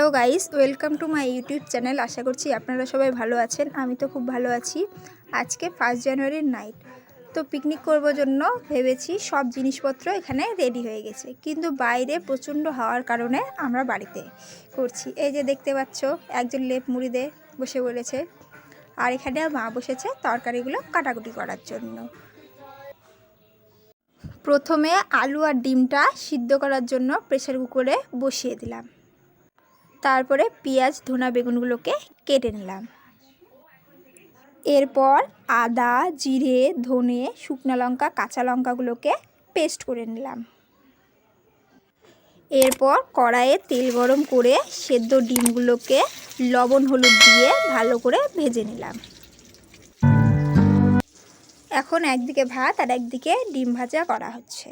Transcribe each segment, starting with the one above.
Hello guys, welcome to my YouTube channel. আশা করছি আপনারা সবাই ভালো আছেন। আমি তো খুব ভালো আছি। আজকে 1 জানুয়ারির নাইট, তো পিকনিক করবার জন্য ভেবেছি। সব জিনিসপত্র এখানে রেডি হয়ে গেছে, কিন্তু বাইরে প্রচণ্ড হাওয়ার কারণে আমরা বাড়িতে করছি। এই যে দেখতে পাচ্ছ, একজন লেপ মুড়ি দিয়ে বসে পড়েছে, আর এখানে মা বসেছে তরকারিগুলো কাটাকুটি করার জন্য। প্রথমে আলু আর ডিমটা সিদ্ধ করার জন্য প্রেসার কুকারে বসিয়ে দিলাম। তারপরে পেঁয়াজ ধনা বেগুনগুলোকে কেটে নিলাম। এরপর আদা, জিরে, ধনে, শুকনো লঙ্কা, কাঁচা লঙ্কাগুলোকে পেস্ট করে নিলাম। এরপর কড়াইয়ে তেল গরম করে সেদ্ধ ডিমগুলোকে লবণ হলুদ দিয়ে ভালো করে ভেজে নিলাম। এখন একদিকে ভাত আর একদিকে ডিম ভাজা করা হচ্ছে।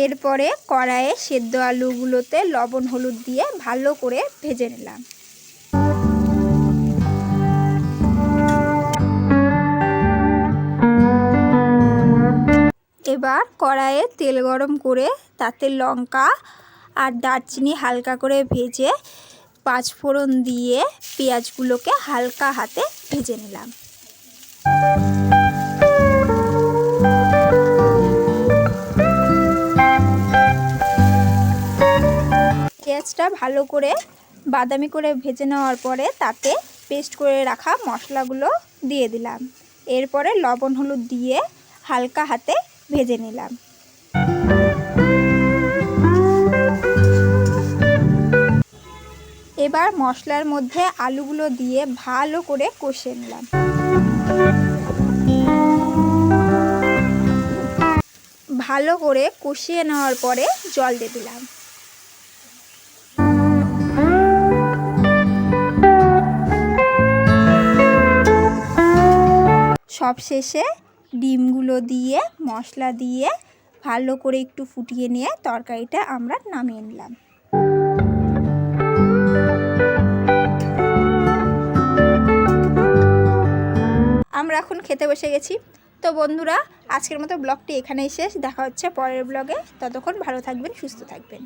এরপরে কড়াইয়ে সেদ্ধ আলুগুলোতে লবণ হলুদ দিয়ে ভালো করে ভেজে নিলাম। এবার কড়াইয়ে তেল গরম করে তাতে লঙ্কা আর দারচিনি হালকা করে ভেজে 5 ফোড়ন দিয়ে পেঁয়াজগুলোকে হালকা হাতে ভেজে নিলাম। পেঁয়াজটা ভালো করে বাদামি করে ভেজে নেওয়ার পরে তাতে পেস্ট করে রাখা মশলাগুলো দিয়ে দিলাম। এরপরে লবণ হলুদ দিয়ে হালকা হাতে ভেজে নিলাম। এবার মশলার মধ্যে আলুগুলো দিয়ে ভালো করে কষিয়ে নিলাম। ভালো করে কষিয়ে নেওয়ার পরে জল দিয়ে দিলাম। সবশেষে ডিমগুলো দিয়ে মশলা দিয়ে ভালো করে একটু ফুটিয়ে নিয়ে তরকারিটা আমরা নামিয়ে নিলাম। আমরা এখন খেতে বসে গেছি। তো বন্ধুরা, আজকের মতো ব্লগটি এখানেই শেষ। দেখা হচ্ছে পরের ব্লগে। ততক্ষণ ভালো থাকবেন, সুস্থ থাকবেন।